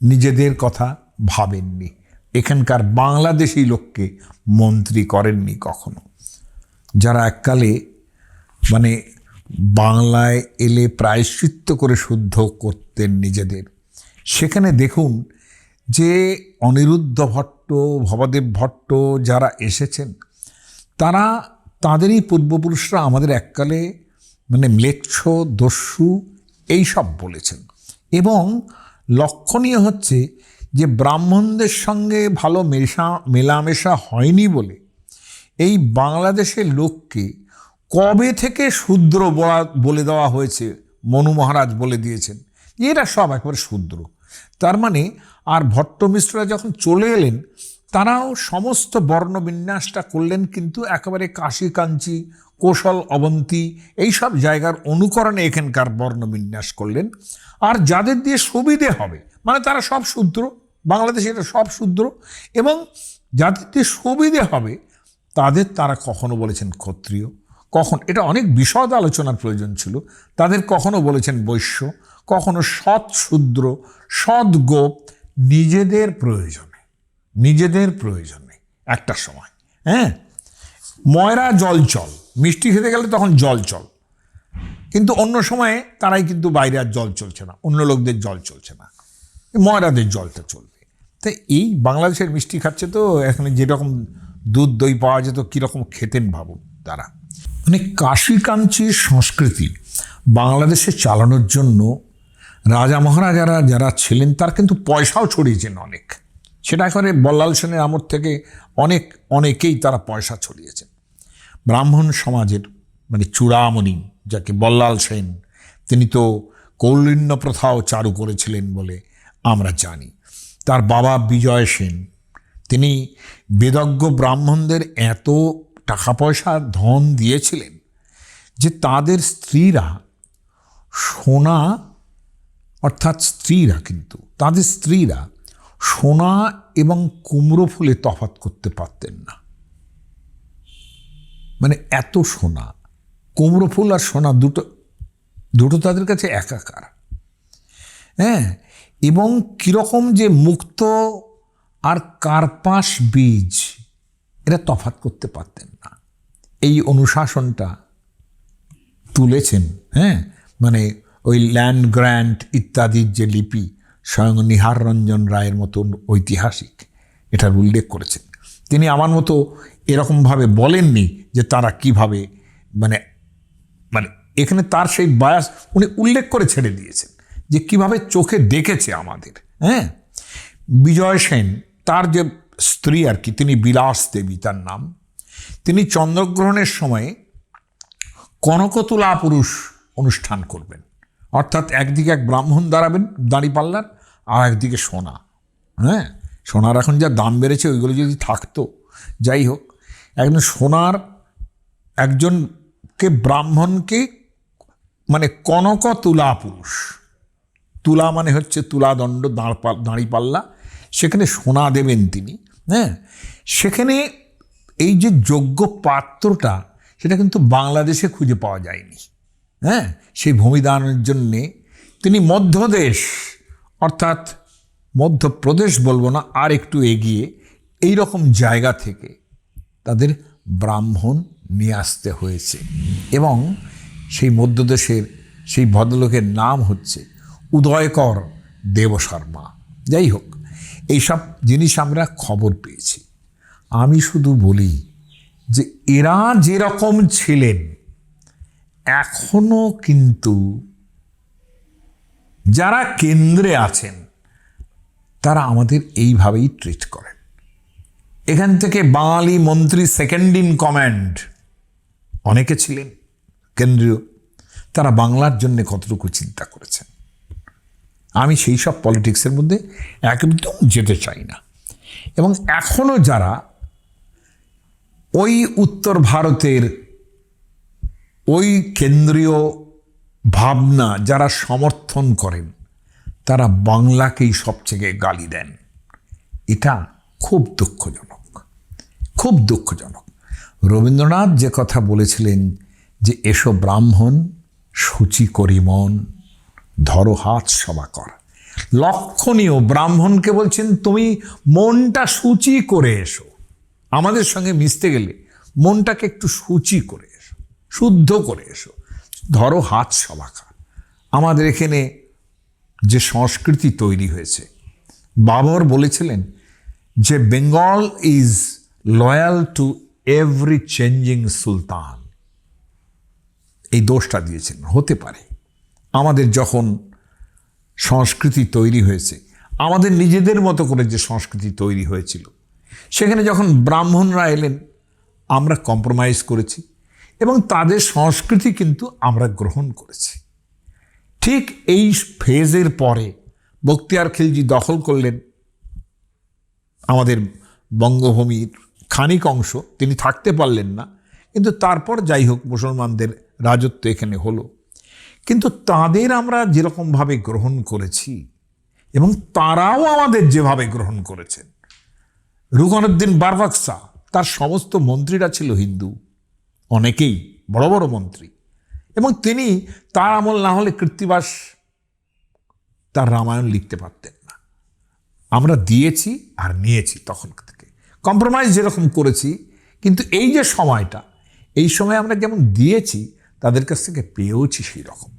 নিজেদের কথা ভাবেননি। এখানকার বাংলাদেশি লোককে মন্ত্রী করেননি কখনো। যারা এককালে মানে বাংলায় এলে প্রায়শ্চিত্ত করে শুদ্ধ করতেন নিজেদের, সেখানে দেখুন যে অনিরুদ্ধ ভট্ট, ভবদেব ভট্ট যারা এসেছেন, তাদেরই পূর্বপুরুষরা আমাদের এককালে মানে ম্লেচ্ছ, দস্যু এইসব বলেছেন। এবং লক্ষণীয় হচ্ছে যে ব্রাহ্মণদের সঙ্গে ভালো মেলামেশা হয়নি বলে এই বাংলাদেশের লোককে কবে থেকে শূদ্র বলে দেওয়া হয়েছে, মনু মহারাজ বলে দিয়েছেন এরা সব একেবারে শূদ্র। তার মানে আর ভট্ট মিশ্ররা যখন চলে এলেন তারাও সমস্ত বর্ণবিন্যাসটা করলেন কিন্তু একেবারে কাশী কাঞ্চি, কৌশল অবন্তী এইসব জায়গার অনুকরণে এখানকার বর্ণবিন্যাস করলেন। আর যাদের দিয়ে সুবিধে হবে মানে তারা সব শূদ্র, বাংলাদেশে এটা সব শূদ্র, এবং যাদের দিয়ে সুবিধে হবে তাদের তারা কখনো বলেছেন ক্ষত্রিয়, কখন এটা অনেক বিশদ আলোচনার প্রয়োজন ছিল, তাদের কখনো বলেছেন বৈশ্য, কখনো সৎ শূদ্র, সৎ গোপ, নিজেদের প্রয়োজনে একটা সময়। হ্যাঁ, ময়রা জল চল, মিষ্টি খেতে গেলে তখন জল চল, কিন্তু অন্য সময়ে তারাই কিন্তু বাইরে আর জল চলছে না, অন্য লোকদের জল চলছে না, ময়রাদের জলটা চলবে। তাই এই বাংলাদেশের মিষ্টি খাচ্ছে তো এখানে যেরকম দুধ দই পাওয়া যেত কীরকম খেতেন ভাবুন তারা। মানে কাশী কাঞ্চির সংস্কৃতি বাংলাদেশে চালানোর জন্য রাজা মহারাজারা যারা ছিলেন তারা কিন্তু পয়সাও ছড়িয়েছেন অনেক। সেটা করে বল্লাল সেনের আমর থেকে অনেকেই তারা পয়সা ছড়িয়েছেন। ব্রাহ্মণ সমাজের মানে চূড়ামণি যাকে বল্লাল সেন, তিনি তো কৌলিন্য প্রথাও চালু করেছিলেন বলে আমরা জানি। তার বাবা বিজয় সেন, তিনি বেদজ্ঞ ব্রাহ্মণদের এত টাকা পয়সা ধন দিয়েছিলেন যে তাদের স্ত্রীরা সোনা, অর্থাৎ তাদের স্ত্রীরা সোনা এবং কুমড়ো ফুলে তফাৎ করতে পারতেন না। মানে এত সোনা, কুমড়ো ফুল আর সোনা দুটো তাদের কাছে একাকার। হ্যাঁ, এবং কীরকম যে মুক্ত আর কার্পাস বীজ এরা তফাৎ করতে পারতেন না। এই অনুশাসনটা তুলেছেন। হ্যাঁ, মানে ওই ল্যান্ড গ্র্যান্ট ইত্যাদির যে লিপি, স্বয়ং নিহার রঞ্জন রায়ের মতন ঐতিহাসিক এটার উল্লেখ করেছেন। তিনি আমার মতো এরকমভাবে বলেননি যে তারা কিভাবে মানে মানে এখানে তার সেই বায়াস উনি উল্লেখ করে ছেড়ে দিয়েছেন যে কিভাবে চোখে দেখেছে আমাদের। হ্যাঁ, বিজয় সেন তার যে স্ত্রী আর কি, তিনি বিলাস দেবী তার নাম, তিনি চন্দ্রগ্রহণের সময়ে কনকতুলা পুরুষ অনুষ্ঠান করবেন। অর্থাৎ একদিকে এক ব্রাহ্মণ দাঁড়াবেন দাঁড়িপাল্লার, আর একদিকে সোনা। হ্যাঁ, সোনার এখন যা দাম বেড়েছে ওইগুলো যদি থাকতো, যাই হোক, একজন সোনার একজনকে ব্রাহ্মণকে মানে কনকতুলা পুরুষ, তুলা মানে হচ্ছে তুলাদণ্ড, দাঁড়িপাল্লা, সেখানে সোনা দেবেন তিনি। হ্যাঁ, সেখানে এই যে যোগ্য পাত্রটা সেটা কিন্তু বাংলাদেশে খুঁজে পাওয়া যায়নি। হ্যাঁ, সেই ভূমিদানের জন্যে তিনি মধ্যদেশ অর্থাৎ মধ্যপ্রদেশ বলবো না, আর একটু এগিয়ে এই রকম জায়গা থেকে তাদের ব্রাহ্মণ নিয়ে আসতে হয়েছে। এবং সেই মধ্যদেশের সেই ভদ্রলোকের নাম হচ্ছে উদয়কর দেবশর্মা। যাই হোক, এইসব জিনিস আমরা খবর পেয়েছি। আমি শুধু বলি যে এরা যেরকম ছিলেন এখনো কিন্তু যারা কেন্দ্রে আছেন তারা আমাদের এইভাবেই ট্রিট করেন। এখান থেকে বাঙালি মন্ত্রী সেকেন্ড ইন কমান্ড অনেকে ছিলেন কেন্দ্রীয়, তারা বাংলার জন্য কতটুকু চিন্তা করেছেন আমি সেই সব পলিটিক্সের মধ্যে একদম যেতে চাই না। এবং এখনও যারা ওই উত্তর ভারতের ওই কেন্দ্রীয় ভাবনা যারা সমর্থন করেন তারা বাংলাকেই সবচেয়ে গালি দেন। এটা খুব দুঃখজনক। রবীন্দ্রনাথ যে কথা বলেছিলেন যে এসো ব্রাহ্মণ সূচি করি মন, ধরো হাত সভা কর, লক্ষণীয়। ব্রাহ্মণকে বলছেন তুমি মনটা সূচি করে এসো, আমাদের সঙ্গে মিশতে গেলে মনটাকে একটু সূচি করে এসো, শুদ্ধ করে এসো, ধরো হাত সভা কর। আমাদের এখানে যে সংস্কৃতি তৈরি হয়েছে, বাবর বলেছিলেন যে Bengal is loyal to every changing sultan. এই দোষটা দিয়েছেন। হতে পারে আমাদের যখন সংস্কৃতি তৈরি হয়েছে, আমাদের নিজেদের মতো করে যে সংস্কৃতি তৈরি হয়েছিল, সেখানে যখন ব্রাহ্মণরা এলেন আমরা কম্প্রোমাইজ করেছি এবং তাদের সংস্কৃতি কিন্তু আমরা গ্রহণ করেছি। ঠিক এই ফেজের পরে বখতিয়ার খিলজি দখল করলেন আমাদের বঙ্গভূমির খানিক অংশ, তিনি থাকতে পারলেন না, কিন্তু তারপর যাই হোক মুসলমানদের রাজত্ব এখানে হলো। কিন্তু তাদের আমরা যেরকমভাবে গ্রহণ করেছি এবং তারাও আমাদের যেভাবে গ্রহণ করেছেন, রুকনুদ্দিন বারবাকশা তার সমস্ত মন্ত্রীরা ছিল হিন্দু, অনেকেই বড় বড় মন্ত্রী, এবং তিনি তার আমল না হলে কৃত্তিবাস তার রামায়ণ লিখতে পারতেন না। আমরা দিয়েছি আর নিয়েছি, তখন থেকে কম্প্রোমাইজ যেরকম করেছি, কিন্তু এই যে সময়টা, এই সময় আমরা যেমন দিয়েছি তাদের কাছ থেকে পেয়েওছি সেই রকম।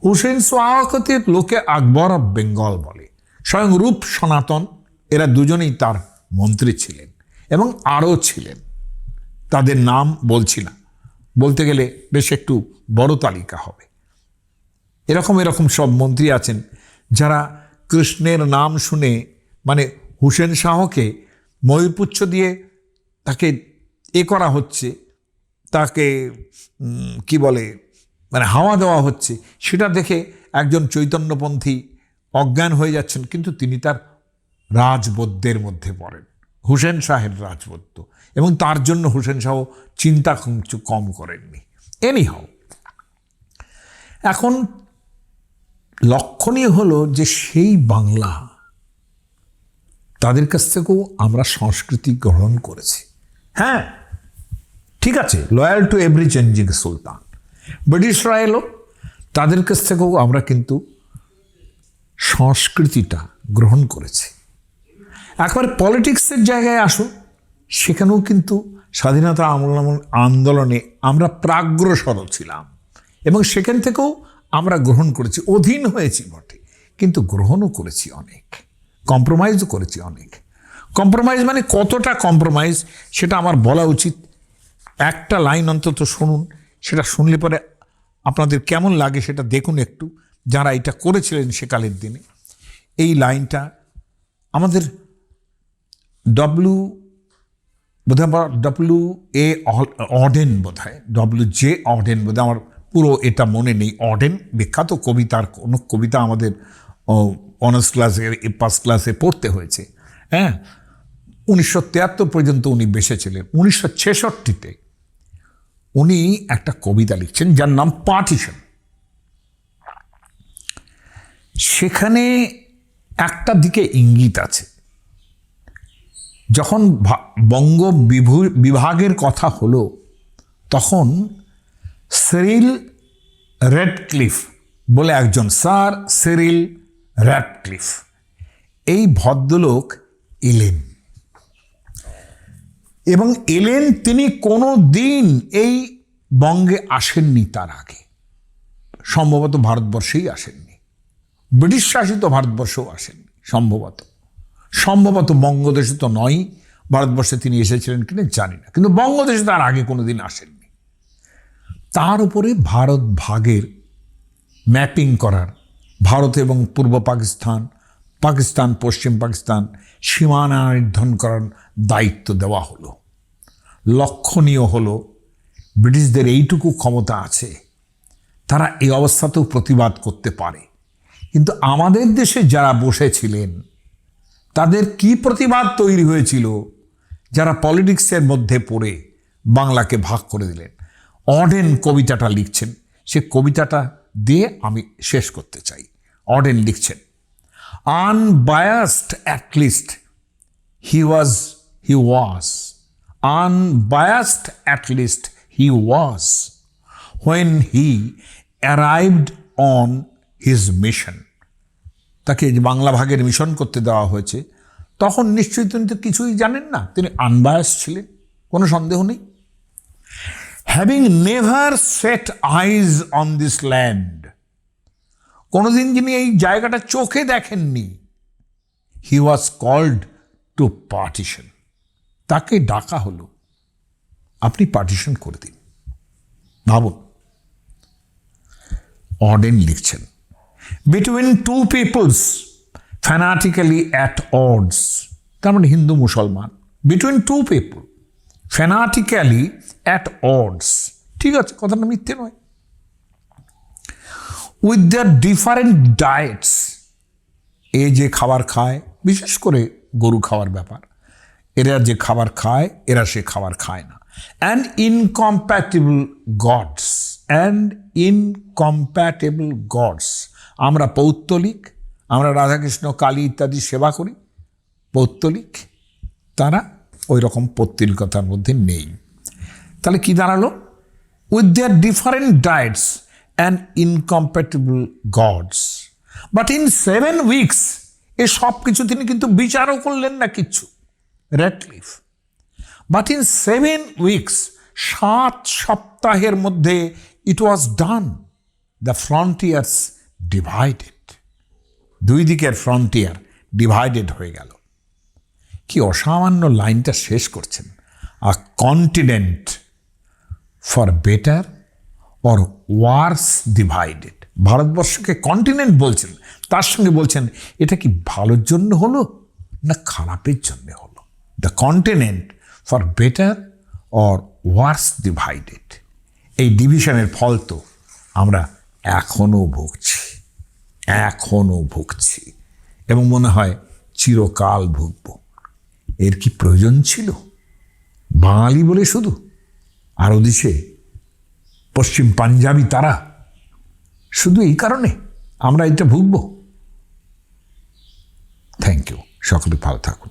হুসেন সোহাগকে লোকে আকবর অফ বেঙ্গল বলে, স্বয়ং রূপ সনাতন এরা দুজনেই তার মন্ত্রী ছিলেন এবং আরও ছিলেন, তাদের নাম বলছি না, বলতে গেলে বেশ একটু বড় তালিকা হবে। এরকম এরকম সব মন্ত্রী আছেন যারা কৃষ্ণের নাম শুনে, মানে হুসেন শাহকে ময়ূরপুচ্ছ দিয়ে তাকে করা হচ্ছে, তাকে কি বলে মানে হাওয়া দেওয়া হচ্ছে, সেটা দেখে একজন চৈতন্যপন্থী অজ্ঞান হয়ে যাচ্ছেন, কিন্তু তিনি তার রাজবদ্যের মধ্যে পড়েন, হুসেন শাহের রাজবদ্য, এবং তার জন্য হুসেন শাহ চিন্তা কম করেননি। এনিহাও, এখন লক্ষণীয় হলো যে সেই বাংলা, তাদের কাছ থেকেও আমরা সংস্কৃতি গ্রহণ করেছি। হ্যাঁ, ঠিক আছে, লয়াল টু এভরি চেঞ্জিং সুলতান। ব্রিটিশরা এলো, তাদের কাছ থেকেও আমরা কিন্তু সংস্কৃতিটা গ্রহণ করেছি। একবার পলিটিক্সের জায়গায় আসুন, সেখানেও কিন্তু স্বাধীনতা আন্দোলনে আমরা প্রাগ্রসর ছিলাম এবং সেখান থেকেও আমরা গ্রহণ করেছি, অধীন হয়েছি বটে, কিন্তু গ্রহণও করেছি অনেক, কম্প্রোমাইজও করেছি অনেক। কম্প্রোমাইজ মানে কতটা কম্প্রোমাইজ সেটা আমার বলা উচিত। একটা লাইন অন্তত শুনুন, সেটা শুনলে পরে আপনাদের কেমন লাগে সেটা দেখুন একটু, যারা এটা করেছিলেন সেকালের দিনে। এই লাইনটা আমাদের W.A. অডেন বোধহয়, W.J. অডেন বোধহয়, আমার পুরো এটা মনে নেই। অডেন বিখ্যাত কবিতার কোনো কবিতা আমাদের অনার্স ক্লাসে, ফার্স্ট ক্লাসে পড়তে হয়েছে। হ্যাঁ, 1973 পর্যন্ত উনি বেঁচে ছিলেন। 1966-তে উনি একটা কবিতা লিখছেন যার নাম পার্টিশন। সেখানে একটা দিকে ইঙ্গিত আছে, যখন বঙ্গ বিভাগের কথা হলো তখন সিরিল র্যাডক্লিফ বলে একজন, স্যার সিরিল র্যাডক্লিফ, এই ভদ্রলোক এলেন এবং তিনি কোনো দিন এই বঙ্গে আসেননি তার আগে, সম্ভবত ভারতবর্ষেই আসেননি, ব্রিটিশ শাসিত ভারতবর্ষও আসেননি, সম্ভবত বঙ্গদেশে তো নয়, ভারতবর্ষে তিনি এসেছিলেন কিনা জানি না, কিন্তু বঙ্গদেশে তার আগে কোনোদিন আসেননি। তার উপরে ভারত ভাগের ম্যাপিং করার, ভারত এবং পূর্ব পাকিস্তান, পাকিস্তান পশ্চিম পাকিস্তান সীমানা নির্ধারণ করার দায়িত্ব দেওয়া হলো। লক্ষণীয় হলো ব্রিটিশদের এইটুকু ক্ষমতা আছে, তারা এই অবস্থাতেও প্রতিবাদ করতে পারে, কিন্তু আমাদের দেশে যারা বসেছিলেন তাদের কি প্রতিবাদ তৈরি হয়েছিল, যারা পলিটিক্সের মধ্যে পড়ে বাংলাকে ভাগ করে দিলেন। অডেন কবিতাটা লিখছেন, সে কবিতাটা দিয়ে আমি শেষ করতে চাই। অডেন লিখছেন, unbiased at least he was unbiased at least he was when he arrived on his mission. তাকে বাংলা ভাগের মিশন করতে দেওয়া হয়েছে, তখন নিশ্চয়ই তিনি তো কিছুই জানেন না, তিনি আনবায়াস ছিলেন, কোনো সন্দেহ নেই। Having never set eyes on this land, কোনোদিন যিনি এই জায়গাটা চোখে দেখেননি, হি ওয়াজ কল্ড টু পার্টিশন, তাকে ডাকা হলো, আপনি পার্টিশন করে দিন। ভাবুন, অডেন লিখছেন, between two peoples fanatically at odds, তার মানে হিন্দু মুসলমান, between two people fanatically at odds, ঠিক আছে, কথাটা মিথ্যে নয়। উইথ দেয়ার ডিফারেন্ট ডায়েটস, এ যে খাবার খায়, বিশেষ করে গরু খাওয়ার ব্যাপার, এরা যে খাবার খায় এরা সে খাবার খায় না। And incompatible gods, and incompatible gods, আমরা পৌত্তলিক, আমরা রাধাকৃষ্ণ কালী ইত্যাদি সেবা করি, পৌত্তলিক, তারা ওই রকম পৌত্তলিকতার মধ্যে নেই। তাহলে কি দাঁড়ালো? With their different diets and incompatible gods, but in 7 weeks, এ সব কিছু তিনি কিন্তু বিচারও করলেন না কিচ্ছু, র্যাডক্লিফ। বাট ইন 7 weeks, 7 সপ্তাহের মধ্যে, ইট ওয়াজ ডান, দ্য ফ্রন্টিয়ার্স ডিভাইডেড, দুই দিকের ফ্রন্টিয়ার ডিভাইডেড হয়ে গেল। কি অসামান্য লাইনটা শেষ করছেন, a continent for better or worse divided. ভারতবর্ষকে কন্টিনেন্ট বলছেন, তার সঙ্গে বলছেন এটা কি ভালোর জন্য হলো না খারাপের জন্য হলো। The continent for better or worse divided, এই ডিভিশনের ফল তো আমরা এখনও ভুগছি এবং মনে হয় চিরকাল ভুগব। এর কি প্রয়োজন ছিল? বাঙালি বলে শুধু, আর ওদিকে পশ্চিম পাঞ্জাবি তারা, শুধু এই কারণে আমরা এটা ভুগব? থ্যাংক ইউ, সকলে ভালো থাকুন।